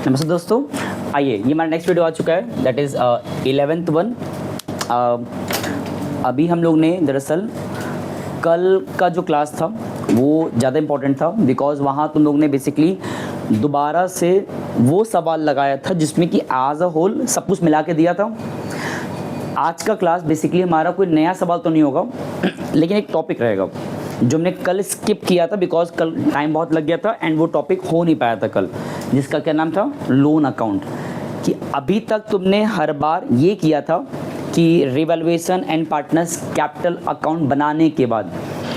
नमस्ते दोस्तों, आइए ये हमारा नेक्स्ट वीडियो आ चुका है, दैट इज़ 11th वन। अभी हम लोग ने दरअसल कल का जो क्लास था वो ज़्यादा इम्पोर्टेंट था, बिकॉज़ वहाँ तुम लोग ने बेसिकली दोबारा से वो सवाल लगाया था जिसमें कि एज अ होल सब कुछ मिला के दिया था। आज का क्लास बेसिकली हमारा कोई नया सवाल तो नहीं होगा लेकिन एक टॉपिक रहेगा जो हमने कल स्किप किया था बिकॉज कल टाइम बहुत लग गया था एंड वो टॉपिक हो नहीं पाया था कल, जिसका क्या नाम था, लोन अकाउंट। कि अभी तक तुमने हर बार ये किया था कि revaluation and partners capital account बनाने के बाद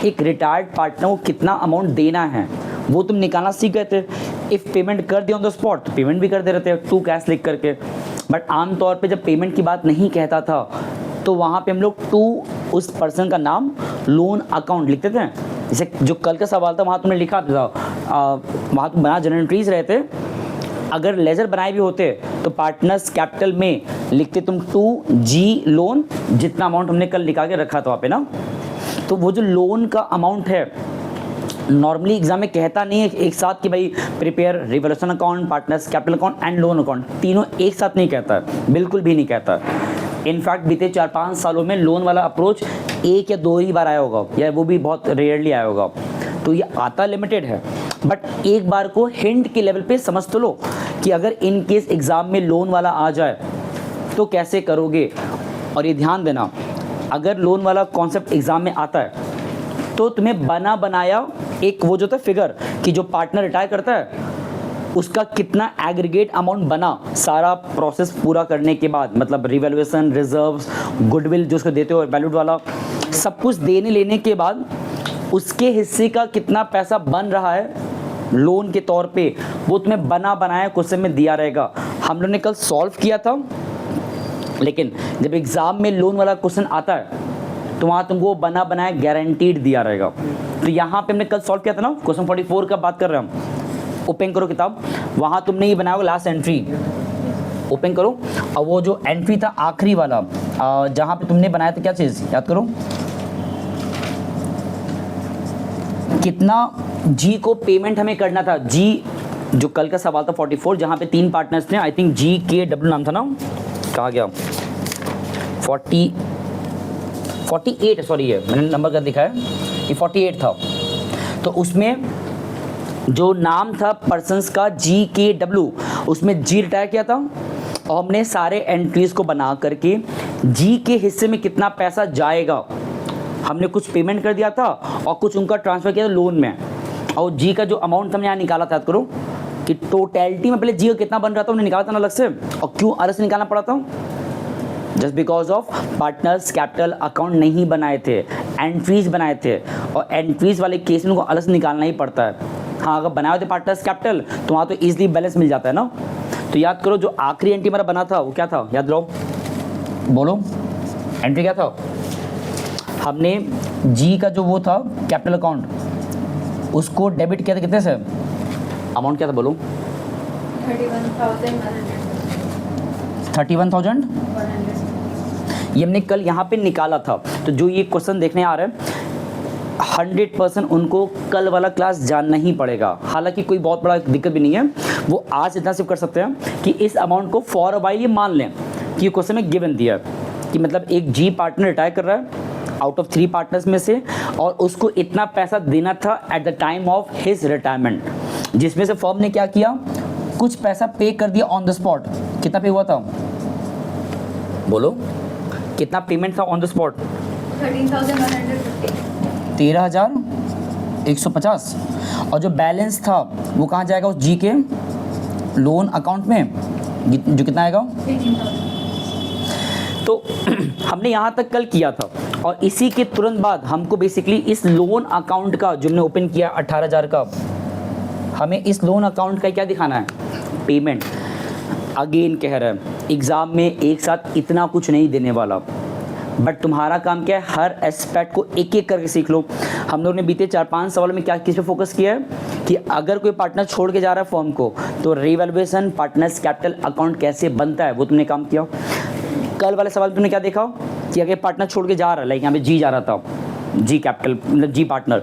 एक रिटायर्ड पार्टनर को कितना अमाउंट देना है वो तुम निकालना सीख गए थे। इफ़ पेमेंट कर दिया ऑन द स्पॉट तो पेमेंट भी कर दे रहे थे टू कैश लिख करके, बट आमतौर पे जब पेमेंट की बात नहीं कहता था तो वहाँ पे हम लोग टू उस पर्सन का नाम लोन अकाउंट लिखते थे। जैसे जो कल का सवाल था वहाँ तुमने लिखा था, वहाँ तुम बना जनरल एंट्रीज रहे थे, अगर लेजर बनाए भी होते तो पार्टनर्स कैपिटल में लिखते तुम 2G लोन, जितना अमाउंट हमने कल निकाल के रखा था वहाँ पे ना। तो वो जो लोन का अमाउंट है नॉर्मली एग्जाम में कहता नहीं है एक साथ कि भाई prepare revaluation account, partners capital account and loan account, तीनों एक साथ नहीं कहता है, बिल्कुल भी नहीं कहता। इनफैक्ट बीते 4-5 सालों में लोन वाला अप्रोच एक या दो ही बार आया होगा, या वो भी बहुत रेयरली आया होगा, तो ये आता लिमिटेड है। बट एक बार को हिंट के लेवल पे समझ तो लो कि अगर इन केस एग्ज़ाम में लोन वाला आ जाए तो कैसे करोगे। और ये ध्यान देना, अगर लोन वाला कॉन्सेप्ट एग्ज़ाम में आता है तो तुम्हें बना बनाया एक वो जो था फिगर कि जो पार्टनर रिटायर करता है उसका कितना एग्रीगेट अमाउंट बना, सारा प्रोसेस पूरा करने के बाद, मतलब रिवैल्यूएशन, रिजर्व्स, गुडविल जो उसको देते हो वैल्यूड वाला, सब कुछ देने लेने के बाद उसके हिस्से का कितना पैसा बन रहा है लोन के तौर पे, वो तुम्हें बना बनाया क्वेश्चन में दिया रहेगा। हम लोग ने कल सॉल्व किया था, लेकिन जब एग्ज़ाम में लोन वाला क्वेश्चन आता है तो वहाँ तुमको बना बनाया गारंटीड दिया रहेगा। तो यहाँ पे हमने कल सॉल्व किया था ना, क्वेश्चन 44 का बात कर रहे हैं हम। ओपन करो किताब, वहाँ तुमने ये बनाया होगा लास्ट एंट्री, ओपन करो, और वो जो एंट्री था आखिरी वाला जहाँ पे तुमने बनाया था क्या चीज़ याद करो, कितना जी को पेमेंट हमें करना था। जी जो कल का सवाल था 44, जहाँ पे 3 पार्टनर्स थे, आई थिंक GKW नाम था ना, कहाँ गया 48, सॉरी ये मैंने नंबर का दिखा है, ये 48 था। तो उसमें जो नाम था पर्सन्स का GKW, उसमें जी रिटायर किया था और हमने सारे एंट्रीज को बना करके जी के हिस्से में कितना पैसा जाएगा हमने कुछ पेमेंट कर दिया था और कुछ उनका ट्रांसफ़र किया था लोन में, और जी का जो अमाउंट हमने यहाँ निकाला था, याद करो कि टोटलिटी में पहले जी का कितना बन रहा था हमने निकाला था ना अलग से, और क्यों अलग से निकालना पड़ा था, just because of partners capital account नहीं बनाए थे, एंट्रीज बनाए थे, और एंट्रीज वाले केस में उनको अलग से निकालना ही पड़ता है। हाँ, अगर बनाए होते पार्टनर्स कैपिटल तो वहाँ तो ईजिली बैलेंस मिल जाता है ना। तो याद करो जो आखिरी एंट्री हमारा बना था वो क्या था, याद लो, बोलो एंट्री क्या था। हमने जी का जो वो था कैपिटल अकाउंट उसको डेबिट किया था, कितने से अमाउंट क्या था बोलो, 31,100 ये हमने कल यहाँ पे निकाला था। तो जो ये क्वेश्चन देखने आ रहे हैं 100% उनको कल वाला क्लास जानना ही पड़ेगा। हालांकि कोई बहुत बड़ा दिक्कत भी नहीं है, वो आज इतना सिर्फ कर सकते हैं कि इस अमाउंट को फॉर अ वाइल ये मान लें कि ये क्वेश्चन में गिवन दिया है कि मतलब एक जी पार्टनर रिटायर कर रहा है आउट ऑफ 3 पार्टनर्स में से, और उसको इतना पैसा देना था at the time of his retirement, जिसमें से फर्म ने क्या किया, कुछ पैसा पे कर दिया ऑन द स्पॉट। कितना पे हुआ था बोलो, कितना पेमेंट था ऑन द स्पॉट, 13,150, और जो बैलेंस था वो कहाँ जाएगा, उस जी के लोन अकाउंट में, जो कितना आएगा 18,000। तो हमने यहाँ तक कल किया था, और इसी के तुरंत बाद हमको बेसिकली इस लोन अकाउंट का जो हमने ओपन किया 18,000 का, हमें इस लोन अकाउंट का क्या दिखाना है, पेमेंट। अगेन कह रहे हैं एग्ज़ाम में एक साथ इतना कुछ नहीं देने वाला, बट तुम्हारा काम क्या है, हर एस्पेक्ट को एक एक करके सीख लो। हम लोग ने बीते 4-5 सवालों में क्या किस पे फोकस किया है कि अगर कोई पार्टनर छोड़ के जा रहा है फर्म को तो रिवैल्यूएशन पार्टनर्स कैपिटल अकाउंट कैसे बनता है वो तुमने काम किया। कल वाले सवाल तुमने क्या देखा कि अगर पार्टनर छोड़ के जा रहा है, लाइक यहाँ पे जी जा रहा था, जी कैपिटल मतलब जी पार्टनर,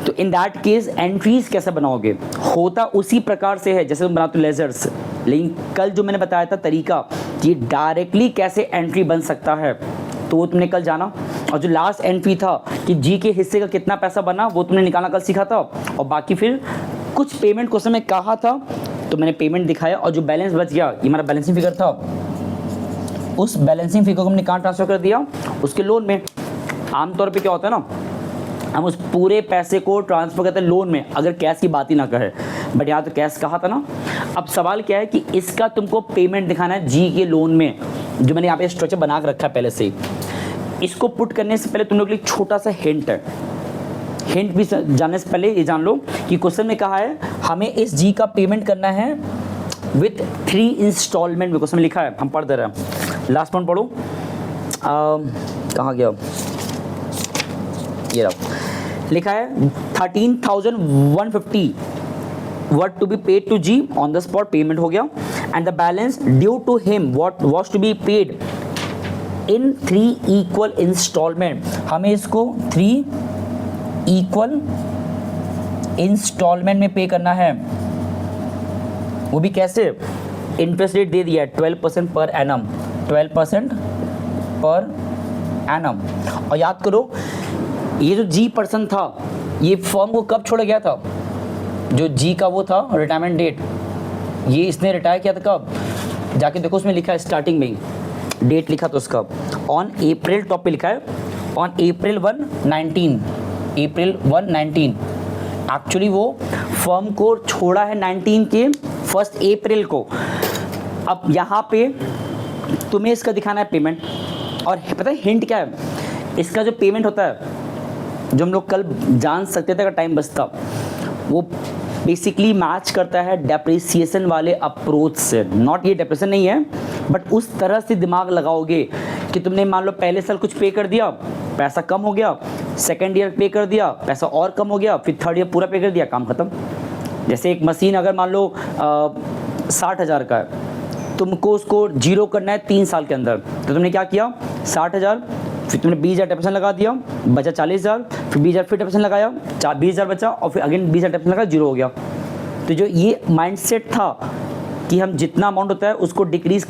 तो इन दैट केस एंट्रीज कैसे बनाओगे, होता उसी प्रकार से है जैसे तुम बनाते हो लेजर्स, लेकिन कल जो मैंने बताया था तरीका कि डायरेक्टली कैसे एंट्री बन सकता है, तो वो तुमने कल जाना। और जो लास्ट एंट्री था कि जी के हिस्से का कितना पैसा बना, वो तुमने निकालना कल सीखा था। और बाकी फिर कुछ पेमेंट क्वेश्चन में कहा था तो मैंने पेमेंट दिखाया, और जो बैलेंस बच गया, ये हमारा बैलेंसिंग फिगर था, उस बैलेंसिंग फिगर को हमने कहाँ ट्रांसफर कर दिया, उसके लोन में। आमतौर पे क्या होता है ना, हम उस पूरे पैसे को ट्रांसफ़र करते हैं लोन में, अगर कैश की बात ही ना कहे, बट यहाँ तो कैश कहा था ना। अब सवाल क्या है कि इसका तुमको पेमेंट दिखाना है जी के लोन में, जो मैंने यहाँ पे स्ट्रक्चर बना के रखा है पहले से। इसको पुट करने से पहले तुम लोग के लिए छोटा सा हिंट है, हिंट भी जानने से पहले ये जान लो कि क्वेश्चन में कहा है हमें इस जी का पेमेंट करना है विथ 3 इंस्टॉलमेंट में। क्वेश्चन में लिखा है, हम पढ़ दे रहे हैं, लास्ट पॉइंट पढ़ो, कहाँ गया, ये रहा, लिखा है 13,150 what to be paid to G on the spot, payment हो गया, and the balance due to him what was to be paid in 3 equal installment। हमें इसको 3 equal installment में पे करना है, वो भी कैसे, इंटरेस्ट रेट दे दिया है 12% पर एनम, 12% पर एनम। और याद करो ये जो जी पर्सन था, ये फर्म को कब छोड़ा गया था, जो जी का वो था रिटायरमेंट डेट, ये इसने रिटायर किया था कब, जाके देखो उसमें लिखा है स्टार्टिंग में डेट लिखा था उसका, ऑन अप्रैल, टॉप पे लिखा है ऑन अप्रैल 1 19, अप्रैल 1 19। एक्चुअली वो फर्म को छोड़ा है 19 के 1 अप्रैल को। अब यहाँ पे तुम्हें इसका दिखाना है पेमेंट, और पता है हिंट क्या है, इसका जो पेमेंट होता है, जो हम लोग कल जान सकते थे अगर टाइम बचता, वो बेसिकली मैच करता है डेप्रिसिएशन वाले अप्रोच से। नॉट ये डेप्रेशन नहीं है, बट उस तरह से दिमाग लगाओगे कि तुमने मान लो पहले साल कुछ पे कर दिया, पैसा कम हो गया, सेकेंड ईयर पे कर दिया, पैसा और कम हो गया, फिर थर्ड ईयर पूरा पे कर दिया, काम खत्म। जैसे एक मशीन अगर मान लो 60,000 का है, तुमको उसको जीरो करना है 3 साल के अंदर, तो तुमने क्या किया, 60,000, फिर तुमने 20,000 डेप्रेशन लगा दिया, बचा 40,000, फिर 20,000 फिर डेप्रेशन लगाया, 20,000 बचा, और फिर अगेन 20,000 डेप्रेशन लगा, जीरो हो गया। तो जो ये माइंडसेट था कि हम जितना अमाउंट होता है उसको डिक्रीज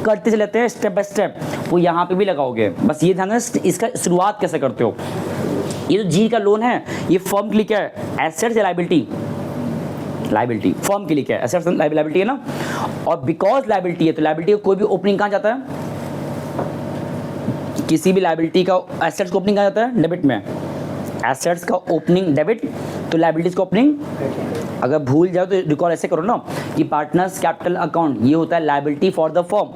करते चले जाते हैं स्टेप बाय स्टेप, वो यहाँ पे भी लगाओगे। बस ये ध्यान रखना इसका शुरुआत कैसे करते हो। ये जो जी का लोन है, ये फर्म के लिए क्या है, एसेट्स या लायबिलिटी, लायबिलिटी फर्म के लिए क्या है, एसेट्स लायबिलिटी है ना। और बिकॉज लायबिलिटी है तो लायबिलिटी का कोई भी ओपनिंग कहाँ जाता है, किसी भी लायबिलिटी का एसेट्स का ओपनिंग कहाँ जाता है, डेबिट में। एसेट्स का ओपनिंग डेबिट, तो लायबिलिटीज का ओपनिंग, अगर भूल जाओ तो रिकॉल ऐसे करो ना कि पार्टनर्स कैपिटल अकाउंट, ये होता है लायबिलिटी फॉर द फर्म,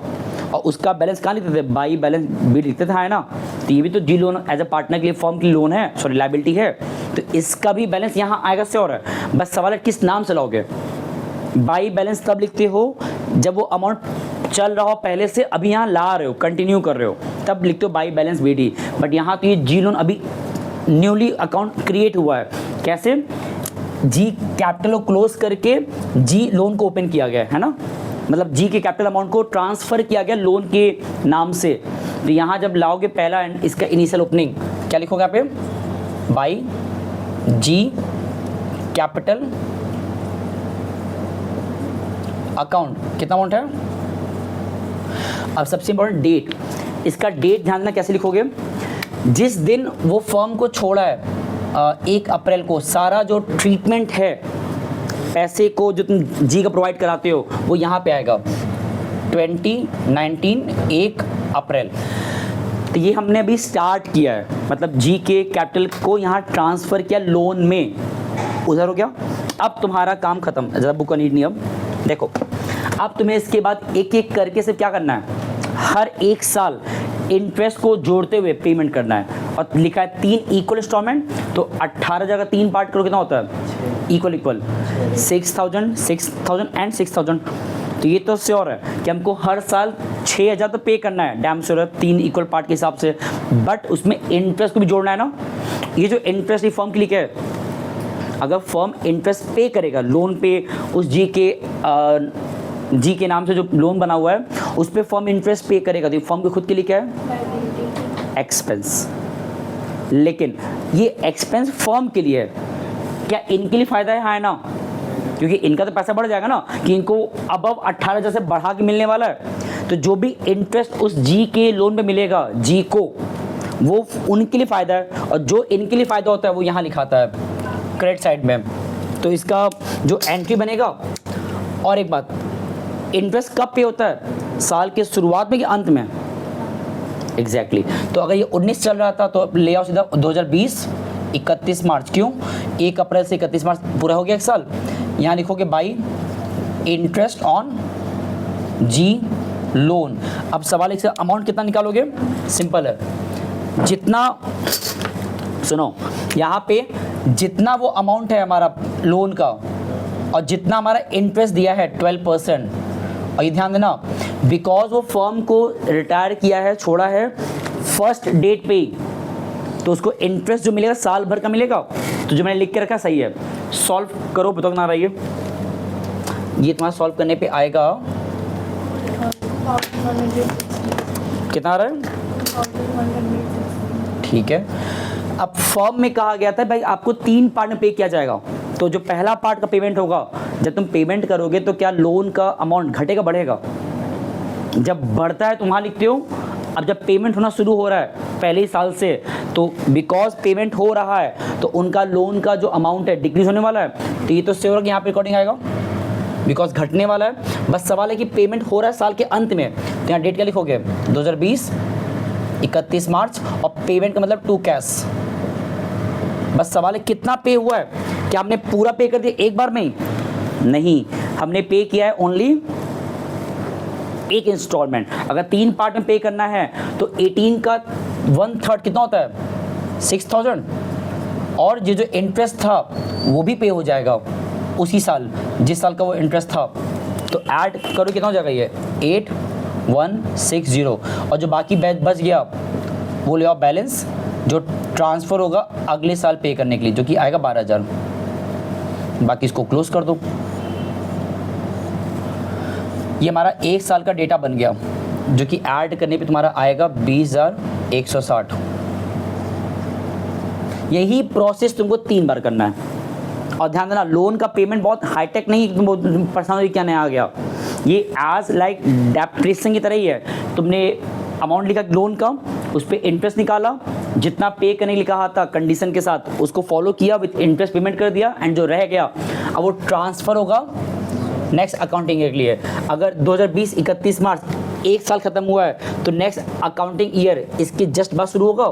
और उसका बैलेंस कहाँ लिखते थे, बाई बैलेंस भी लिखते थे, है ना। तो ये भी तो जी लोन एज ए पार्टनर के लिए फर्म की लोन है, सॉरी लायबिलिटी है, तो इसका भी बैलेंस यहाँ आएगा श्योर है। बस सवाल है किस नाम से लाओगे। बाई बैलेंस तब लिखते हो जब वो अमाउंट चल रहा हो पहले से, अभी यहाँ ला रहे हो, कंटिन्यू कर रहे हो, तब लिखते हो बाई बैलेंस बीडी। बट यहाँ तो ये जी लोन अभी न्यूली अकाउंट क्रिएट हुआ है, कैसे, जी कैपिटल को क्लोज करके जी लोन को ओपन किया गया है ना, मतलब जी के कैपिटल अमाउंट को ट्रांसफर किया गया लोन के नाम से। तो यहाँ जब लाओगे पहला इसका इनिशियल ओपनिंग क्या लिखोगे यहाँ पे, बाई जी कैपिटल अकाउंट, कितना अमाउंट है। अब सबसे इंपॉर्टेंट डेट, इसका डेट ध्यान देना कैसे लिखोगे, जिस दिन वो फर्म को छोड़ा है 1 अप्रैल को, सारा जो ट्रीटमेंट है पैसे को जो तुम जी का प्रोवाइड कराते हो वो यहाँ पे आएगा 2019 1 अप्रैल। तो ये हमने अभी स्टार्ट किया है, मतलब जी के कैपिटल को यहाँ ट्रांसफ़र किया लोन में, उधर हो गया। अब तुम्हारा काम खत्म, ज़्यादा बुक का नीड नहीं। अब देखो, अब तुम्हें इसके बाद एक एक करके सिर्फ क्या करना है, हर 1 साल इंटरेस्ट को जोड़ते हुए पेमेंट करना है। और लिखा है 3 इक्वल इंस्टॉलमेंट, तो 18 जगह 3 पार्ट करो कितना होता है, इक्वल इक्वल 6,000 6,000 एंड 6,000। तो ये तो श्योर है कि हमको हर साल 6,000 तो पे करना है, डैम श्योर है, 3 इक्वल पार्ट के हिसाब से। बट उसमें इंटरेस्ट को भी जोड़ना है ना। ये जो इंटरेस्ट ये फर्म के लिए क्या है, अगर फर्म इंटरेस्ट पे करेगा लोन पे, उस जी के नाम से जो लोन बना हुआ है उस पर फर्म इंटरेस्ट पे करेगा, तो फर्म के खुद के लिए क्या है, एक्सपेंस। लेकिन ये एक्सपेंस फर्म के लिए है, क्या इनके लिए फ़ायदा है, हाँ है ना। क्योंकि इनका तो पैसा बढ़ जाएगा ना कि इनको अबव 18 जैसे बढ़ा के मिलने वाला है। तो जो भी इंटरेस्ट उस जी के लोन पे मिलेगा जी को, वो उनके लिए फ़ायदा है, और जो इनके लिए फ़ायदा होता है वो यहाँ लिखाता है क्रेडिट साइड में। तो इसका जो एंट्री बनेगा, और एक बात, इंटरेस्ट कब पे होता है, साल के शुरुआत में कि अंत में? एग्जैक्टली तो अगर ये 19 चल रहा था तो ले आओ सीधा 2020 31 मार्च। क्यों? 1 अप्रैल से 31 मार्च पूरा हो गया एक साल। यहाँ लिखोगे by interest on G loan. अब सवाल एक से अमाउंट कितना निकालोगे? सिंपल है, जितना, सुनो, यहाँ पे जितना वो अमाउंट है हमारा लोन का और जितना हमारा इंटरेस्ट दिया है 12%, और ये ध्यान देना बिकॉज वो फर्म को रिटायर किया है, छोड़ा है फर्स्ट डेट पे ही, तो उसको इंटरेस्ट जो मिलेगा साल भर का मिलेगा। तो जो मैंने लिख के रखा सही है, सॉल्व करो, बताओ कितना आ रहा है ये तुम्हारा सॉल्व करने पे आएगा कितना आ रहा है? ठीक है। अब फर्म में कहा गया था भाई आपको 3 पार्ट में पे किया जाएगा। तो जो पहला पार्ट का पेमेंट होगा, जब तुम पेमेंट करोगे तो क्या लोन का अमाउंट घटेगा बढ़ेगा? जब बढ़ता है तो वहाँ लिखते हो। अब जब पेमेंट होना शुरू हो रहा है पहले ही साल से, तो बिकॉज पेमेंट हो रहा है तो उनका लोन का जो अमाउंट है डिक्रीज होने वाला है। तो ये तो श्योर यहाँ पे रिकॉर्डिंग आएगा बिकॉज घटने वाला है। बस सवाल है कि पेमेंट हो रहा है साल के अंत में, तो यहाँ डेट क्या लिखोगे? 2020 31 मार्च, और पेमेंट का मतलब टू कैश। बस सवाल है कितना पे हुआ है, क्या हमने पूरा पे कर दिया एक बार में ही? नहीं, हमने पे किया है ओनली एक इंस्टॉलमेंट। अगर 3 पार्ट में पे करना है तो 18 का 1/3 कितना होता है? 6000, और ये जो इंटरेस्ट था वो भी पे हो जाएगा उसी साल जिस साल का वो इंटरेस्ट था। तो ऐड करो कितना हो जाएगा ये? 8160, और जो बाकी बच गया वो ले आओ बैलेंस जो ट्रांसफ़र होगा अगले साल पे करने के लिए, जो कि आएगा 12000। बाकी इसको क्लोज कर दो। ये हमारा एक साल का डेटा बन गया, जो कि ऐड करने पे तुम्हारा आएगा 20160। यही प्रोसेस तुमको 3 बार करना है। और ध्यान देना, लोन का पेमेंट बहुत हाईटेक नहीं, तुम परेशान क्या नया आ गया, ये एज लाइक डेप्रिसिएशन की तरह ही है। तुमने अमाउंट लिखा लोन का, उस पर इंटरेस्ट निकाला, जितना पे करने के लिए कहा था कंडीशन के साथ उसको फॉलो किया, विद इंटरेस्ट पेमेंट कर दिया, एंड जो रह गया अब वो ट्रांसफ़र होगा नेक्स्ट अकाउंटिंग ईयर के लिए। अगर 2020 31 मार्च एक साल ख़त्म हुआ है तो नेक्स्ट अकाउंटिंग ईयर इसके जस्ट बाद शुरू होगा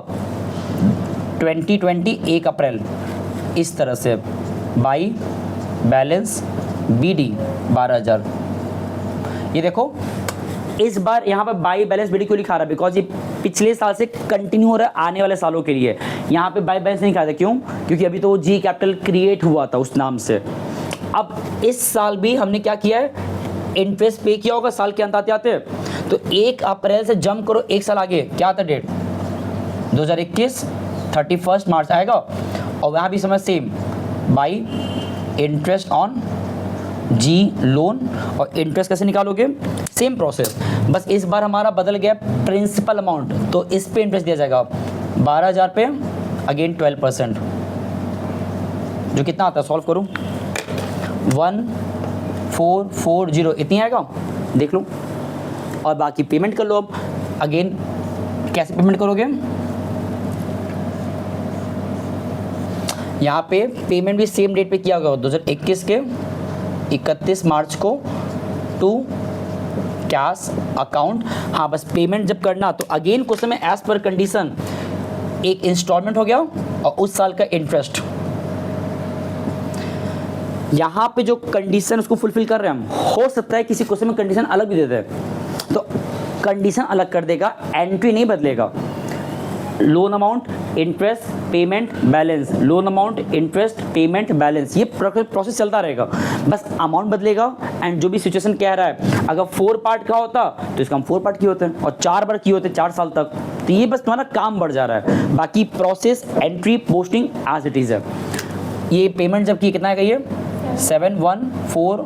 2020 1 अप्रैल। इस तरह से बाई बैलेंस BD 12000। ये देखो इस बार यहाँ पर बाई बैलेंस BD क्यों लिखा रहा है? बिकॉज ये पिछले साल से कंटिन्यू हो रहा है आने वाले सालों के लिए। यहाँ पे बाई बैलेंस नहीं लिखा था, क्यों? क्योंकि अभी तो वो जी कैपिटल क्रिएट हुआ था उस नाम से। अब इस साल भी हमने क्या किया है? इंटरेस्ट पे किया होगा साल के अंत आते आते। तो 1 अप्रैल से जंप करो एक साल आगे, क्या आता डेट? 2021 31 मार्च आएगा। और वहाँ भी समझ same, by interest on G loan. और इंटरेस्ट कैसे निकालोगे? सेम प्रोसेस, बस इस बार हमारा बदल गया प्रिंसिपल अमाउंट, तो इस पे इंटरेस्ट दिया जाएगा 12000 पे, अगेन 12%, जो कितना आता है? सॉल्व करूँ 1440, इतनी आएगा, देख लो। और बाकी पेमेंट कर लो। अब अगेन कैसे पेमेंट करोगे? यहाँ पे पेमेंट भी सेम डेट पे किया गया 2021 के 31 मार्च को टू कैश अकाउंट। हाँ, बस पेमेंट जब करना तो अगेन क्वेश्चन में एज पर कंडीशन एक इंस्टॉलमेंट हो गया और उस साल का इंटरेस्ट। यहाँ पे जो कंडीशन उसको फुलफिल कर रहे हैं हम, हो सकता है किसी क्वेश्चन में कंडीशन अलग भी दे दे, तो कंडीशन अलग कर देगा, एंट्री नहीं बदलेगा। Loan amount, interest, payment, balance, loan amount, interest, payment, balance, ये प्रोसेस चलता रहेगा, बस अमाउंट बदलेगा। एंड जो भी सिचुएशन कह रहा है, अगर 4 पार्ट का होता तो इसका हम 4 पार्ट किए होते हैं और 4 बार किए होते 4 साल तक। तो ये बस तुम्हारा काम बढ़ जा रहा है, बाकी process entry posting as it is है। ये पेमेंट जब की कितना है ये 7440,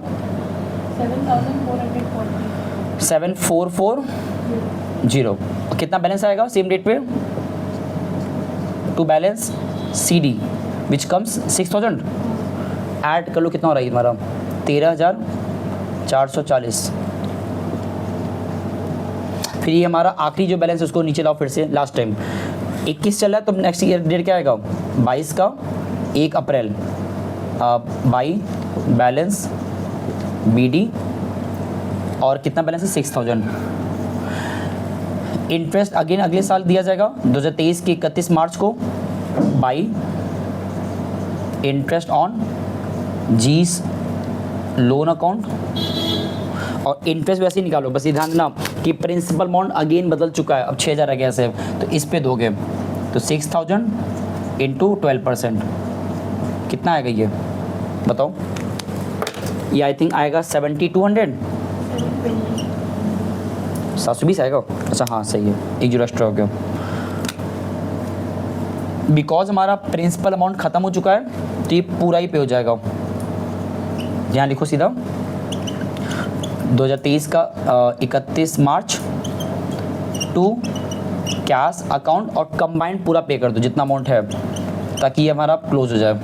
कितना बैलेंस आएगा सेम डेट पे? To balance CD which comes 6000। Add कर लो कितना हो रहा है तुम्हारा 13,440। फिर ये हमारा आखिरी जो बैलेंस है उसको नीचे लाओ फिर से, लास्ट टाइम 21 चल रहा है तो नेक्स्ट ईयर डेट क्या आएगा 22 का 1 अप्रैल। बाई बैलेंस BD और कितना बैलेंस है 6,000। इंटरेस्ट अगेन अगले साल दिया जाएगा 2023 के 31 मार्च को बाई इंटरेस्ट ऑन जीस लोन अकाउंट। और इंटरेस्ट वैसे ही निकालो, बस ये ध्यान देना कि प्रिंसिपल अमाउंट अगेन बदल चुका है, अब 6,000 आ गया से, तो इस पे दोगे तो 6,000 इंटू 12% कितना आएगा ये बताओ। ये आई थिंक आएगा 7,200 720 आएगा। अच्छा हाँ सही है, एक जीरो एक्स्ट्रा हो गया बिकॉज हमारा प्रिंसिपल अमाउंट ख़त्म हो चुका है तो ये पूरा ही पे हो जाएगा। यहाँ लिखो सीधा 2023 का 31 मार्च टू कैश अकाउंट और कंबाइंड पूरा पे कर दो जितना अमाउंट है ताकि ये हमारा क्लोज हो जाए।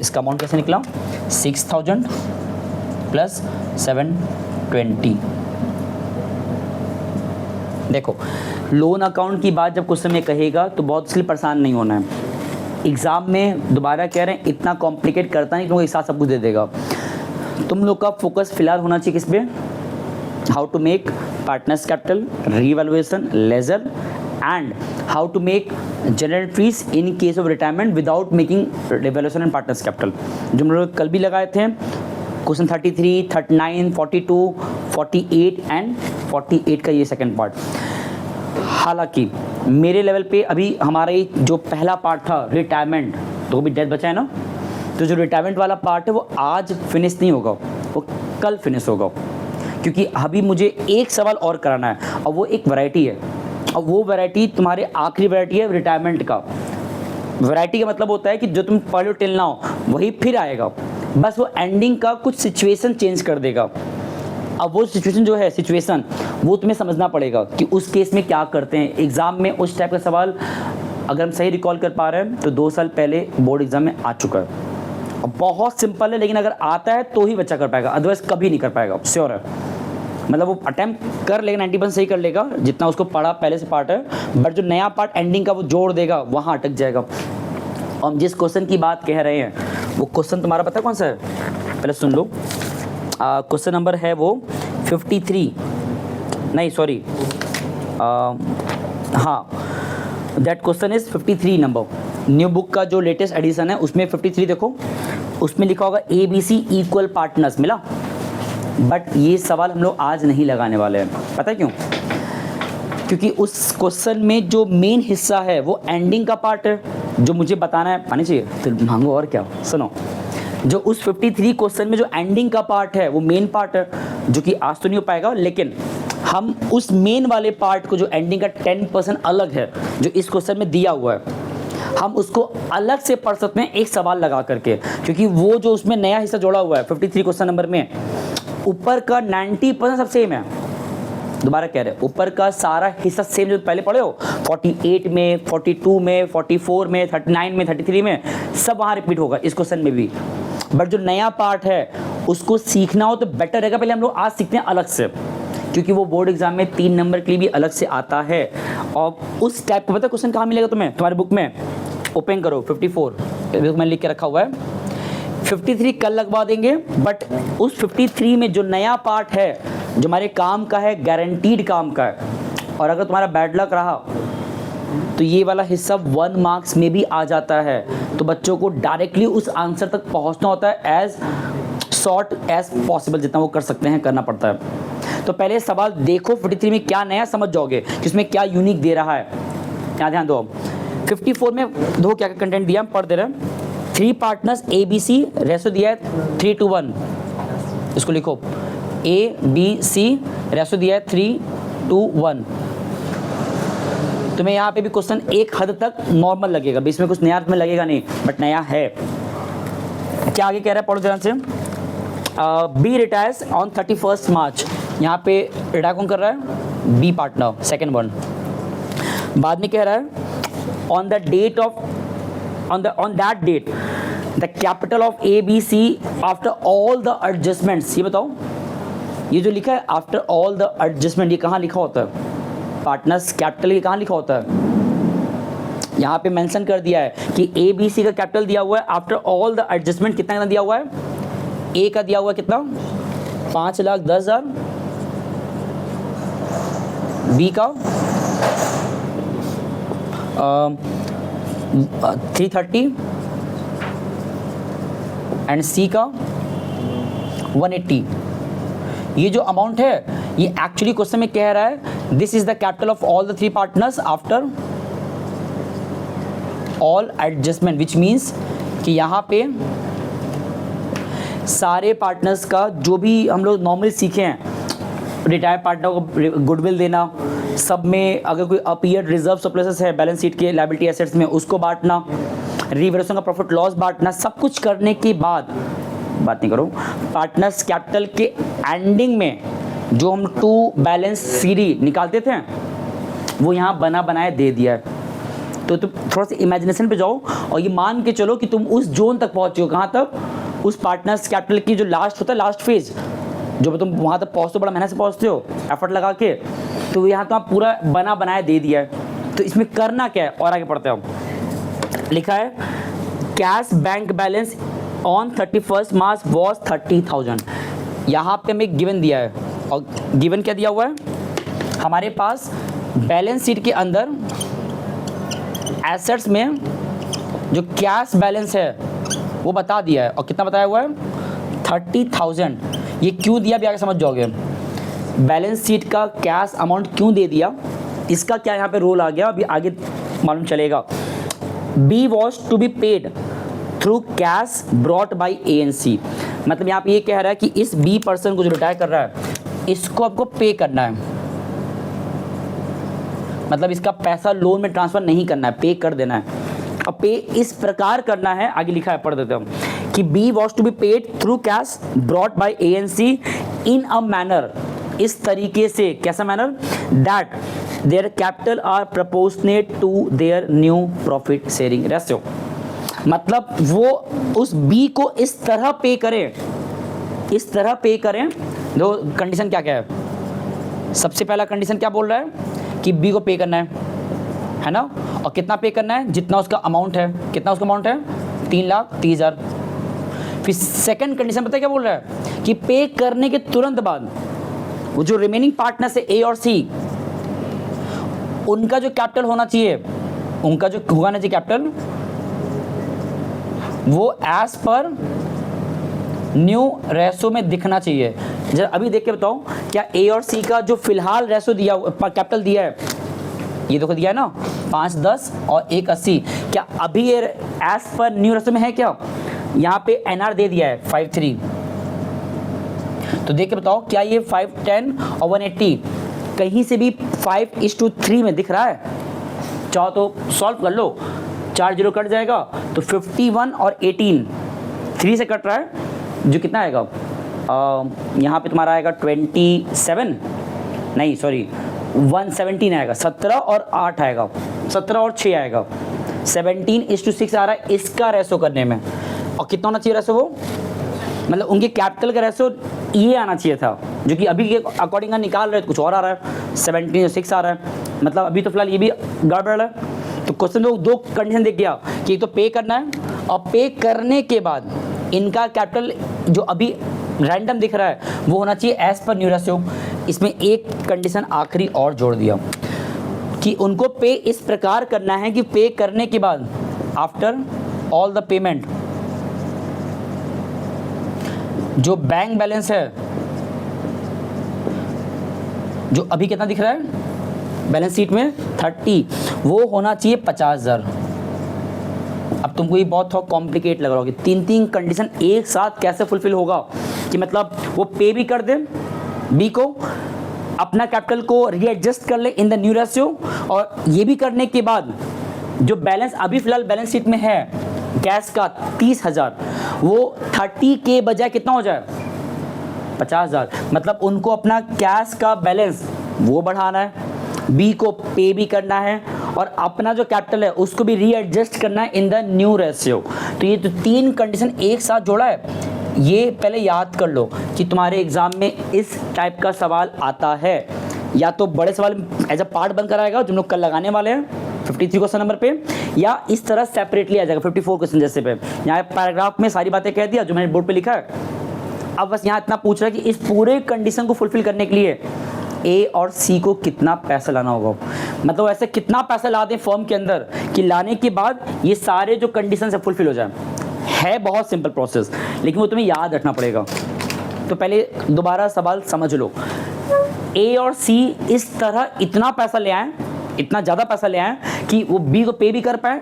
इसका अमाउंट कैसे निकला 6,000 प्लस 720। देखो लोन अकाउंट की बात जब क्वेश्चन में कहेगा तो बहुत इसलिए परेशान नहीं होना है, एग्ज़ाम में दोबारा कह रहे हैं इतना कॉम्प्लिकेट करता नहीं क्योंकि एक साथ सब कुछ दे देगा। तुम लोग का फोकस फिलहाल होना चाहिए किस पे, how to make partners capital revaluation ledger and how to make journal entries in case of retirement without making revaluation and partners capital, जो हम लोग कल भी लगाए थे क्वेश्चन 33, 39, 42, 48 एंड 48 का ये सेकंड पार्ट। हालांकि मेरे लेवल पे अभी हमारा ये जो पहला पार्ट था रिटायरमेंट तो भी डेथ बचा है ना, तो जो रिटायरमेंट वाला पार्ट है वो आज फिनिश नहीं होगा, वो कल फिनिश होगा क्योंकि अभी मुझे एक सवाल और कराना है और वो एक वैरायटी है और वो वैरायटी तुम्हारे आखिरी वैरायटी है रिटायरमेंट का। वैरायटी का मतलब होता है कि जो तुम पढ़ लो टिल नाउ वही फिर आएगा, बस वो एंडिंग का कुछ सिचुएशन चेंज कर देगा। अब वो सिचुएशन जो है सिचुएशन वो तुम्हें समझना पड़ेगा कि उस केस में क्या करते हैं। एग्ज़ाम में उस टाइप का सवाल अगर हम सही रिकॉल कर पा रहे हैं तो 2 साल पहले बोर्ड एग्जाम में आ चुका है और बहुत सिंपल है, लेकिन अगर आता है तो ही बच्चा कर पाएगा, अदरवाइज कभी नहीं कर पाएगा, श्योर है। मतलब वो अटैम्प्ट कर लेगा 90% सही कर लेगा जितना उसको पढ़ा पहले से पार्ट है, बट जो नया पार्ट एंडिंग का वो जोड़ देगा वहाँ अटक जाएगा। और हम जिस क्वेश्चन की बात कह रहे हैं वो क्वेश्चन तुम्हारा पता कौन सा है, पहले सुन लो। क्वेश्चन नंबर है वो 53 नहीं सॉरी हाँ that question is 53 number. New book का जो लेटेस्ट एडिशन है उसमें 53 देखो, उसमें लिखा होगा ABC इक्वल पार्टनर्स मिला, बट ये सवाल हम लोग आज नहीं लगाने वाले हैं। पता है क्यों? क्योंकि उस क्वेश्चन में जो मेन हिस्सा है वो एंडिंग का पार्ट है जो मुझे बताना है, आनी चाहिए तो मांगो और क्या। सुनो, जो उस 53 क्वेश्चन में जो एंडिंग का पार्ट है वो मेन पार्ट है जो कि आज तो नहीं हो पाएगा, लेकिन हम उस मेन वाले पार्ट को जो एंडिंग का 10% अलग है जो इस क्वेश्चन में दिया हुआ है हम उसको अलग से पढ़ सकते हैं एक सवाल लगा करके, क्योंकि वो जो उसमें नया हिस्सा जोड़ा हुआ है 53 क्वेश्चन नंबर में ऊपर का 90% सब सेम है। दोबारा कह रहे हैं ऊपर का सारा हिस्सा सेम जो पहले पढ़े हो 48 में 42 में 44 में 39 में 33 में सब वहाँ रिपीट होगा इस क्वेश्चन में भी, बट जो नया पार्ट है उसको सीखना हो तो बेटर रहेगा पहले हम लोग आज सीखते हैं अलग से, क्योंकि वो बोर्ड एग्जाम में 3 नंबर के लिए भी अलग से आता है। और उस टाइप का पता क्वेश्चन कहाँ मिलेगा तुम्हें, तुम्हारे बुक में ओपन करो 54 मैंने लिख के रखा हुआ है, 53 कल लगवा देंगे, बट उस 53 में जो नया पार्ट है जो हमारे काम का है गारंटीड काम का है, और अगर तुम्हारा बैड लक रहा तो ये वाला हिस्सा 1 मार्क्स में भी आ जाता है। तो बच्चों को डायरेक्टली उस आंसर तक पहुंचना होता है एज शॉर्ट एज पॉसिबल, जितना वो कर सकते हैं करना पड़ता है। तो पहले सवाल देखो 53 में क्या नया समझ जाओगे कि उसमें क्या यूनिक दे रहा है, यहाँ ध्यान दो। 54 में दो क्या कंटेंट दिया हम पढ़ दे रहे हैं, 3 पार्टनर्स ABC रेशो दिया है 3:1, इसको लिखो ABC रेशो दिया है 3:1। तुम्हें यहाँ पे भी क्वेश्चन एक हद तक नॉर्मल लगेगा, बीच में कुछ नया में लगेगा नहीं, बट नया है। क्या आगे कह रहा है पढ़ो ध्यान से, B रिटायर्स ऑन 31 मार्च, यहाँ पे रिटायर कौन कर रहा है, B पार्टनर सेकेंड वन। बाद में कह रहा है on the date of on that date the capital of ABC after all the adjustments, ये बताओ ये जो लिखा है आफ्टर ऑल द एडजस्टमेंट, ये कहाँ लिखा होता है? पार्टनर्स कैपिटल ये कहाँ लिखा होता है? यहाँ पे मेंशन कर दिया है कि ABC का कैपिटल दिया हुआ है आफ्टर ऑल द एडजस्टमेंट, कितना दिया हुआ है? ए का दिया हुआ है कितना? 5,10,000, बी का 330 एंड सी का 180। ये जो अमाउंट है ये एक्चुअली क्वेश्चन में कह रहा है this is the capital of all the 3 partners after all adjustment, which means कि यहाँ पे सारे पार्टनर्स का जो भी हम लोग नॉर्मली सीखे हैं, रिटायर्ड पार्टनर को गुडविल देना, सब में अगर कोई अपीयर्ड रिजर्व सरप्लसेस है बैलेंस शीट के लायबिलिटी एसेट्स में उसको बांटना, रिवर्सन का प्रॉफिट लॉस बांटना, सब कुछ करने के बाद बात नहीं करो पार्टनर्स कैपिटल के एंडिंग में जो हम टू बैलेंस सीडी निकालते थे वो यहाँ बना बनाया दे दिया है। तो तुम थोड़ा सा इमेजिनेशन पे जाओ और ये मान के चलो कि तुम उस जोन तक पहुँचे हो, कहाँ तक? उस पार्टनर्स कैपिटल की जो लास्ट होता है, लास्ट फेज, जो तुम वहाँ तक पहुँचते हो, बड़ा मेहनत से पहुँचते हो एफर्ट लगा के, तो यहाँ तो आप पूरा बना बनाया दे दिया है। तो इसमें करना क्या है और आगे पढ़ते हो। लिखा है cash bank balance on 31 March was 30,000। यहाँ पे हमें गिवन दिया है और गिवन क्या दिया हुआ है? हमारे पास बैलेंस शीट के अंदर एसेट्स में जो कैश बैलेंस है वो बता दिया है और कितना बताया हुआ है? 30,000। ये क्यों दिया भी आगे समझ जाओगे। बैलेंस शीट का कैश अमाउंट क्यों दे दिया, इसका क्या यहाँ पे रोल आ गया अभी आगे मालूम चलेगा। B was to be paid through cash brought by ANC, मतलब यहाँ पे ये कह रहा है कि इस बी पर्सन को जो रिटायर कर रहा है इसको आपको पे करना है, मतलब इसका पैसा लोन में ट्रांसफर नहीं करना है, पे कर देना है। अब पे इस प्रकार करना है, आगे लिखा है पढ़ देते हम कि B was to be paid through cash brought by ANC in a manner, इस तरीके से, कैसा manner? That their capital are proportionate to their new profit sharing ratio, मतलब वो उस बी को इस तरह पे करें, इस तरह पे करें। दो कंडीशन क्या क्या है? सबसे पहला कंडीशन क्या बोल रहा है कि बी को पे करना है ना, और कितना पे करना है? जितना उसका अमाउंट है। कितना उसका अमाउंट है? 3,30,000। फिर सेकंड कंडीशन पता है क्या बोल रहा है कि पे करने के तुरंत बाद वो जो रिमेनिंग पार्टनर्स है ए और सी, उनका जो कैपिटल होना चाहिए, उनका जो होना चाहिए कैपिटल, वो एज पर न्यू रेशो में दिखना चाहिए। जरा अभी देख के बताओ क्या ए और सी का जो फिलहाल रेशो दिया कैपिटल दिया है, ये देखो दिया है ना 5, 10 और 1, 80, क्या अभी ये एज पर न्यू रेशो में है क्या? यहाँ पे NR दे दिया है 5:3, तो देख के बताओ क्या ये 510 और 180 कहीं से भी 5:3 में दिख रहा है? चाहो तो सॉल्व कर लो, 4 0 कट जाएगा तो 51 और 18 3 से कट रहा है, जो कितना आएगा? यहाँ पे तुम्हारा आएगा 27, नहीं सॉरी 117 आएगा, 17 और 8 आएगा, 17 और 6 आएगा, 17:6 आ रहा है इसका रेशो करने में। और कितना होना चाहिए रेशो? वो मतलब उनके कैपिटल का रेशो ये आना चाहिए था, जो कि अभी के अकॉर्डिंग का निकाल रहे तो कुछ और आ रहा है, 17:6 आ रहा है, मतलब अभी तो फिलहाल ये भी गड़बड़ है। तो क्वेश्चन में दो कंडीशन देख गया कि एक तो पे करना है और पे करने के बाद इनका कैपिटल जो अभी रैंडम दिख रहा है वो होना चाहिए एज पर न्यू रेशियो। इसमें एक कंडीशन आखिरी और जोड़ दिया कि उनको पे इस प्रकार करना है कि पे करने के बाद आफ्टर ऑल द पेमेंट जो बैंक बैलेंस है, जो अभी कितना दिख रहा है बैलेंस शीट में 30, वो होना चाहिए 50,000। अब तुमको ये बहुत थोड़ा कॉम्प्लिकेट लग रहा होगा, 3 कंडीशन एक साथ कैसे फुलफिल होगा कि मतलब वो पे भी कर दे बी को, अपना कैपिटल को रीएडजस्ट कर ले इन द न्यू रेशियो, और ये भी करने के बाद जो बैलेंस अभी फिलहाल बैलेंस शीट में है कैश का 30,000, वो 30 के बजाय कितना हो जाए 50,000। मतलब उनको अपना कैश का बैलेंस वो बढ़ाना है, बी को पे भी करना है और अपना जो कैपिटल है उसको भी रीएडजस्ट करना है इन द न्यू रेशियो। तो ये तो 3 कंडीशन एक साथ जोड़ा है, ये पहले याद कर लो कि तुम्हारे एग्जाम में इस टाइप का सवाल आता है, या तो बड़े सवाल एज अ पार्ट बनकर आएगा जो हम लोग कल लगाने वाले हैं 53 क्वेश्चन नंबर पे, या इस तरह सेपरेटली आ जाएगा 54 क्वेश्चन जैसे पे। यहाँ पैराग्राफ में सारी बातें कह दिया जो मैंने बोर्ड पे लिखा है। अब बस यहाँ इतना पूछ रहा है कि इस पूरे कंडीशन को फुलफिल करने के लिए ए और सी को कितना पैसा लाना होगा, मतलब ऐसे कितना पैसा ला दें फॉर्म के अंदर कि लाने के बाद ये सारे जो कंडीशन है फुलफिल हो जाए। है बहुत सिंपल प्रोसेस, लेकिन वो तुम्हें याद रखना पड़ेगा। तो पहले दोबारा सवाल समझ लो, ए और सी इस तरह इतना पैसा ले आए, इतना ज़्यादा पैसा ले आए कि वो बी को पे भी कर पाए,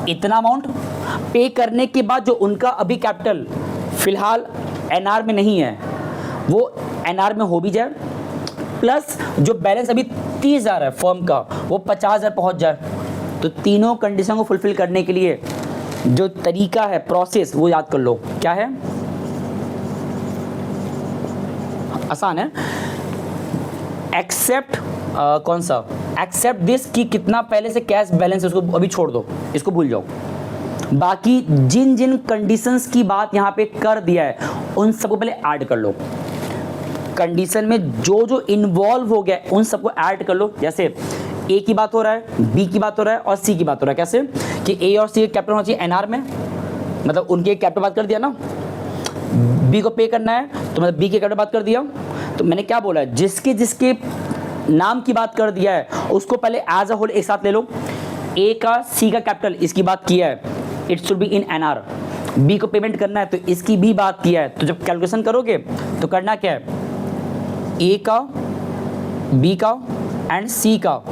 इतना अमाउंट पे करने के बाद जो उनका अभी कैपिटल फिलहाल एनआर में नहीं है वो एनआर में हो भी जाए, प्लस जो बैलेंस अभी 30,000 है फर्म का वो 50,000 पहुंच जाए। तो तीनों कंडीशन को फुलफिल करने के लिए जो तरीका है, प्रोसेस, वो याद कर लो। क्या है? आसान है। एक्सेप्ट कौन सा? एक्सेप्ट दिस कि कितना पहले से कैश बैलेंस है उसको अभी छोड़ दो, इसको भूल जाओ। बाकी जिन जिन कंडीशंस की बात यहाँ पे कर दिया है उन सबको पहले ऐड कर लो। कंडीशन में जो जो इन्वॉल्व हो गया उन सबको ऐड कर लो। जैसे ए की बात हो रहा है, बी की बात हो रहा है और सी की बात हो रहा है। कैसे कि ए और सी का कैपिटल होना चाहिए एनआर में, मतलब उनके कैपिटल बात कर दिया ना। बी को पे करना है तो मतलब बी के कैपिटल बात कर दिया। तो मैंने क्या बोला है, जिसके जिसके नाम की बात कर दिया है उसको पहले एज अ होल एक साथ ले लो। ए का सी का कैपिटल इसकी बात किया है, it should be in NR. B को पेमेंट करना है तो इसकी भी बात किया है। तो जब कैलकुलेशन करोगे तो करना क्या है, ए का, बी का एंड सी का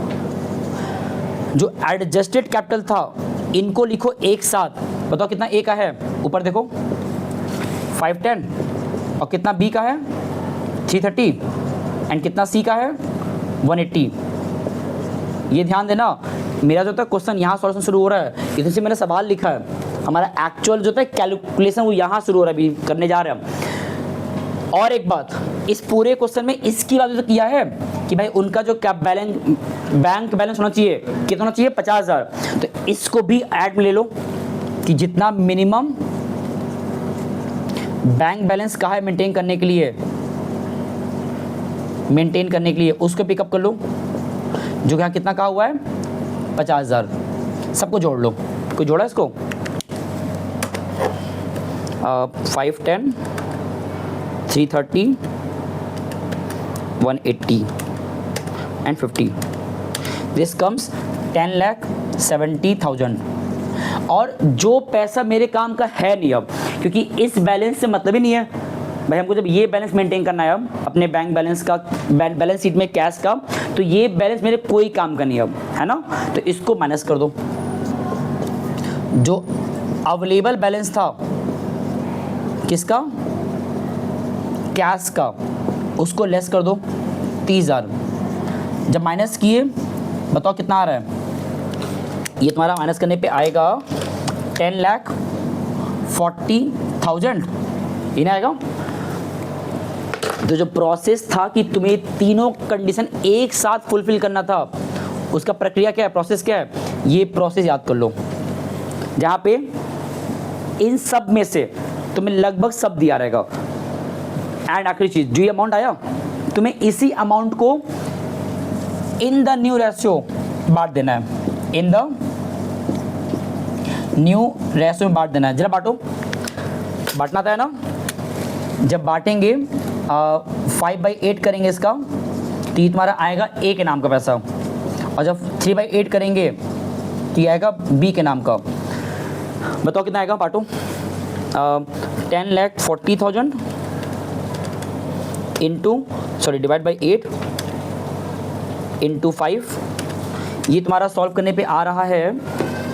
जो एडजस्टेड कैपिटल था इनको लिखो एक साथ। बताओ कितना ए का है, ऊपर देखो 510, और कितना बी का है 330, एंड कितना सी का है 180। ये ध्यान देना, मेरा जो था क्वेश्चन यहाँ सॉल्यूशन शुरू हो रहा है, इधर से मैंने सवाल लिखा है। हमारा एक्चुअल जो था कैलकुलेशन वो यहाँ शुरू हो रहा है, अभी करने जा रहे हैं हम। और एक बात, इस पूरे क्वेश्चन में इसकी बात तो किया है कि भाई उनका जो कैप बैलेंस, बैंक बैलेंस होना चाहिए, कितना होना चाहिए 50,000। तो इसको भी ऐड में ले लो कि जितना मिनिमम बैंक बैलेंस कहा है मेंटेन करने के लिए, उसको पिकअप कर लो। जो क्या कितना कहा हुआ है 50,000, सबको जोड़ लो। कोई जोड़ा इसको? 510, 330, 180 and 50. This comes 10,70,000। और जो पैसा मेरे काम का है नहीं अब, क्योंकि इस बैलेंस से मतलब ही नहीं है भाई, हमको जब ये बैलेंस मेंटेन करना है अब अपने बैंक बैलेंस का, बैलेंस शीट में कैश का, तो ये बैलेंस मेरे कोई काम का नहीं अब, है ना। तो इसको माइनस कर दो। जो अवेलेबल बैलेंस था किसका, कैश का, उसको लेस कर दो 30,000। जब माइनस किए बताओ कितना आ रहा है, ये तुम्हारा माइनस करने पे आएगा 10,40,000, ये ना आएगा। तो जो प्रोसेस था कि तुम्हें तीनों कंडीशन एक साथ फुलफिल करना था, उसका प्रक्रिया क्या है, प्रोसेस क्या है, ये प्रोसेस याद कर लो। जहाँ पे इन सब में से तुम्हें लगभग सब दिया रहेगा। एंड आखिरी चीज, जो ये अमाउंट आया तुम्हें इसी अमाउंट को इन द न्यू रेशियो बांट देना है, इन द न्यू रेशियो में बांट देना है। जरा बांटो, बांटना था है ना। जब बांटेंगे 5/8 करेंगे इसका, तो ये तुम्हारा आएगा ए के नाम का पैसा, और जब 3/8 करेंगे तो ये आएगा बी के नाम का। बताओ कितना आएगा, बांटो। 10,40,000 डिवाइड बाई 8 इंटू 5। ये तुम्हारा सॉल्व करने पे आ रहा है,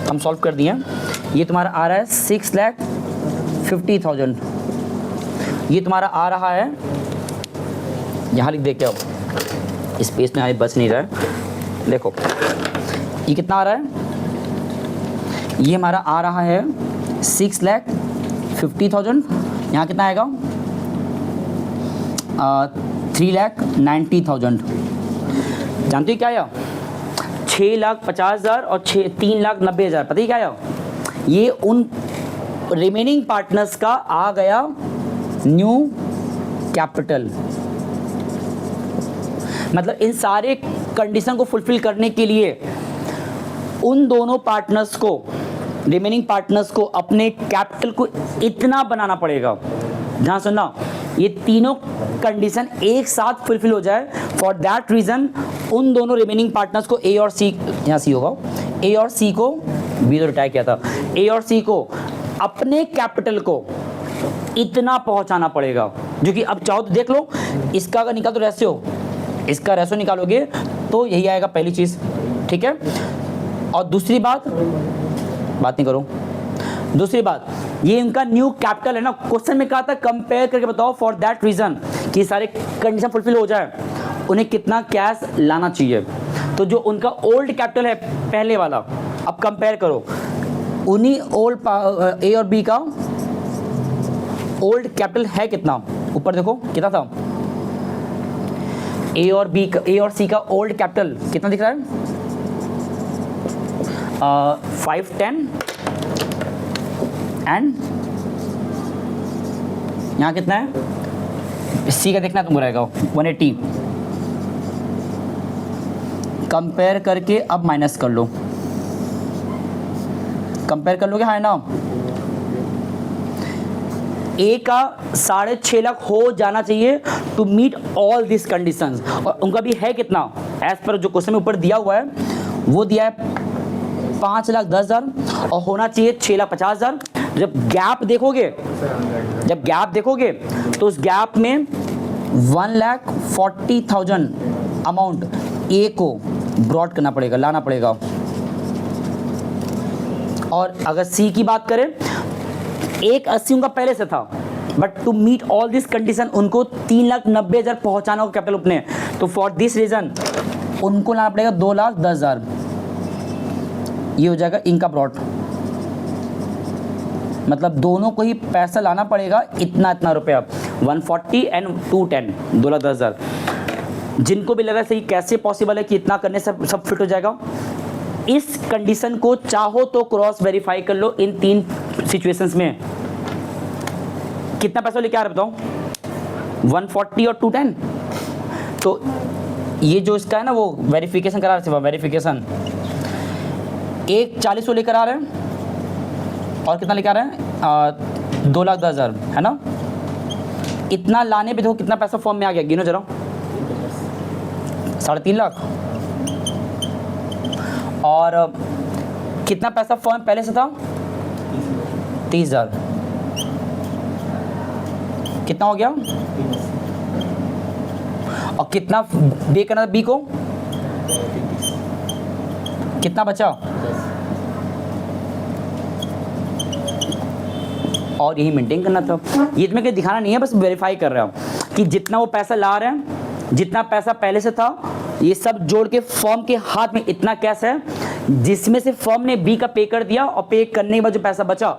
हम सॉल्व कर दिए, ये तुम्हारा आ रहा है 6,50,000। ये तुम्हारा आ रहा है, यहाँ लिख दे क्या, स्पेस में आए बच नहीं रहा है, देखो ये कितना आ रहा है, ये हमारा आ रहा है 6,50,000। यहाँ कितना आएगा 3,90,000। जानते हो क्या आया, 6,50,000 और 3,90,000, पता ही क्या आया? ये उन रिमेनिंग पार्टनर्स का आ गया न्यू कैपिटल। मतलब इन सारे कंडीशन को फुलफिल करने के लिए उन दोनों पार्टनर्स को, रिमेनिंग पार्टनर्स को अपने कैपिटल को इतना बनाना पड़ेगा, ध्यान सुनना, ये तीनों कंडीशन एक साथ फुलफिल हो जाए। फॉर दैट रीजन उन दोनों रिमेनिंग पार्टनर्स को ए और सी, यहाँ सी होगा, ए और सी को, बी तो रिटायर किया था, ए और सी को अपने कैपिटल को इतना पहुंचाना पड़ेगा। जो कि अब चाहो तो देख लो, इसका अगर निकाल तो रेशियो, इसका रेशियो निकालोगे तो यही आएगा पहली चीज, ठीक है। और दूसरी बात नहीं करो, दूसरी बात, ये इनका न्यू कैपिटल है ना, क्वेश्चन में कहा था कंपेयर करके बताओ फॉर दैट रीजन कि सारे कंडीशन फुलफिल हो जाए उन्हें कितना कैश लाना चाहिए। तो जो उनका ओल्ड कैपिटल है पहले वाला, अब कंपेयर करो उन्हीं ओल्ड ए और बी का ओल्ड कैपिटल है कितना, ऊपर देखो कितना था, ए और बी का, ए और सी का ओल्ड कैपिटल कितना दिख रहा है, 510 एंड यहाँ कितना है, सी का देखना तुमको रहेगा 180। कंपेयर करके अब माइनस कर लो, कंपेयर कर लोगे, हाँ ना, ए का 6.5 लाख हो जाना चाहिए to meet all this conditions, और उनका भी है कितना, एज पर जो क्वेश्चन में ऊपर दिया हुआ है वो दिया है 5,10,000 और होना चाहिए 6,50,000। जब गैप देखोगे तो उस गैप में 1,40,000 अमाउंट ए को ब्रॉड करना पड़ेगा, लाना पड़ेगा। और अगर सी की बात करें, 1,80 उनका पहले से था, but to meet all this condition उनको 3,90,000 पहुंचाना होगा कैपिटल अपने, तो फॉर दिस रीजन उनको लाना पड़ेगा 2,10,000। ये हो जाएगा इनका ब्रॉड, मतलब दोनों को ही पैसा लाना पड़ेगा इतना रुपया, 140 एंड 210, 2,10,000। जिनको भी लगा सही कैसे पॉसिबल है कि इतना करने से सब फिट हो जाएगा, इस कंडीशन को चाहो तो क्रॉस वेरीफाई कर लो इन 3 सिचुएशंस में। कितना पैसा लेके आ रहे बताओ, 140 और 210। तो ये जो इसका है ना वो वेरिफिकेशन करा रहे थे, वेरिफिकेशन एक 40 लेकर आ रहे हैं और कितना लेकर आ रहे हैं 2,10,000, है ना। इतना लाने पे देखो कितना पैसा फॉर्म में आ गया, गिनो जरा, 3.5 लाख। और कितना पैसा फॉर्म पहले से था, 30,000। कितना हो गया, और कितना पे करना था बी को, कितना बचा, और यही मेंटेन करना था। ये तुम्हें दिखाना नहीं है, बस वेरीफाई कर रहा हूँ कि जितना वो पैसा ला रहे हैं, जितना पैसा पहले से था, ये सब जोड़ के फर्म के हाथ में इतना कैश है, जिसमें से फर्म ने बी का पे कर दिया और पे करने के बाद जो पैसा बचा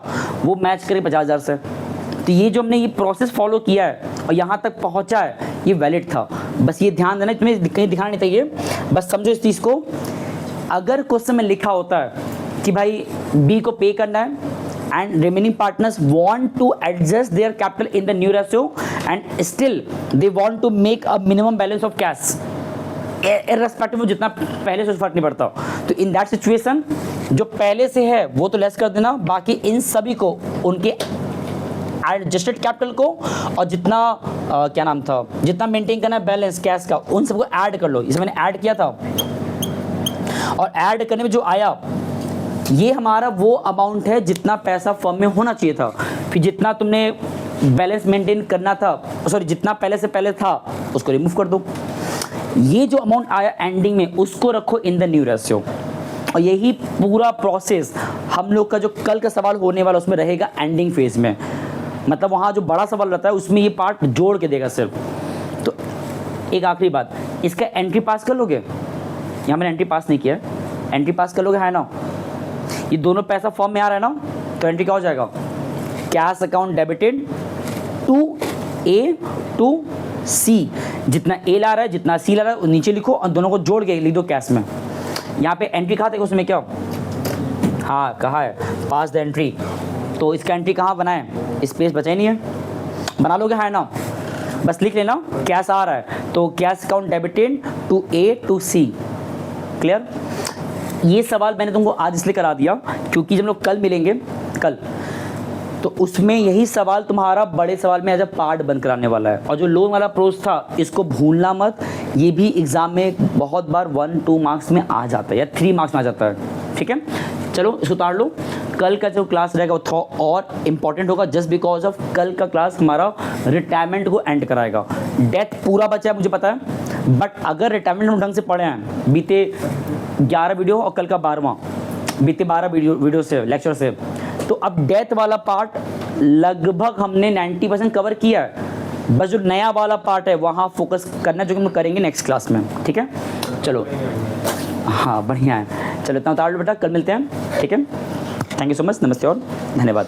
वो मैच करे 50,000 से। तो ये जो हमने ये प्रोसेस फॉलो किया है और यहाँ तक पहुँचा है, ये वैलिड था। बस ये ध्यान देना, तुम्हें कहीं दिखाना नहीं चाहिए, बस समझो इस चीज़ को। अगर क्वेश्चन में लिखा होता है कि भाई बी को पे करना है and remaining partners want to adjust their capital in the new ratio and still they want to make a minimum balance of cash irrespective of जितना पहले से फर्क नहीं पड़ता, तो इन दैट सिचुएशन जो पहले से है वो तो लेस कर देना, बाकी इन सभी को उनके एडजस्टेड कैपिटल को और जितना क्या नाम था, जितना मेंटेन करना है बैलेंस कैश का, उन सबको ऐड कर लो। इसे मैंने ऐड किया था और ऐड करने में जो आया ये हमारा वो अमाउंट है जितना पैसा फर्म में होना चाहिए था। फिर जितना तुमने बैलेंस मेंटेन करना था, सॉरी जितना पहले था उसको रिमूव कर दो। ये जो अमाउंट आया एंडिंग में उसको रखो इन द न्यू रेशियो। और यही पूरा प्रोसेस हम लोग का जो कल का सवाल होने वाला उसमें रहेगा एंडिंग फेज में, मतलब वहाँ जो बड़ा सवाल रहता है उसमें ये पार्ट जोड़ के देगा सिर्फ। तो एक आखिरी बात, इसका एंट्री पास कर लोगे, यहाँ मैंने एंट्री पास नहीं किया, एंट्री पास कर लोगे, है ना। ये दोनों पैसा फॉर्म में आ रहा है ना, तो एंट्री क्या हो जाएगा, cash account debited to A to C. जितना ए ला रहा है जितना सी ला रहा है नीचे लिखो और दोनों को जोड़ के लिख दो कैश में। यहाँ पे एंट्री कहाँ थे उसमें, क्या हाँ कहा है पास द एंट्री, तो इसका एंट्री कहाँ बनाए, स्पेस बचा ही नहीं है, बना लोगे हाँ ना, बस लिख लेना कैश आ रहा है, तो cash account debited to A to C. Clear. ये सवाल मैंने तुमको आज इसलिए करा दिया क्योंकि जब लोग कल मिलेंगे कल, तो उसमें यही सवाल तुम्हारा बड़े सवाल में एज अ पार्ट बन कराने वाला है। और जो लोन वाला अप्रोच था इसको भूलना मत, ये भी एग्जाम में बहुत बार 1-2 मार्क्स में आ जाता है या 3 मार्क्स में आ जाता है। ठीक है, चलो इसको उतार लो। कल का जो क्लास रहेगा वो थोड़ा और इम्पॉर्टेंट होगा, जस्ट बिकॉज ऑफ कल का क्लास हमारा रिटायरमेंट को एंड कराएगा। डेथ पूरा बचा है मुझे पता है, बट अगर रिटायरमेंट हम ढंग से पढ़े हैं, बीते 11 वीडियो और कल का 12वां, बीते 12 वीडियो से लेक्चर से, तो अब डेथ वाला पार्ट लगभग हमने 90% कवर किया है। बस जो नया वाला पार्ट है वहाँ फोकस करना, जो हम करेंगे नेक्स्ट क्लास में। ठीक है, चलो हाँ बढ़िया है, चलो इतना उतार लो बेटा, कल मिलते हैं। ठीक है, थैंक यू सो मच, नमस्ते और धन्यवाद।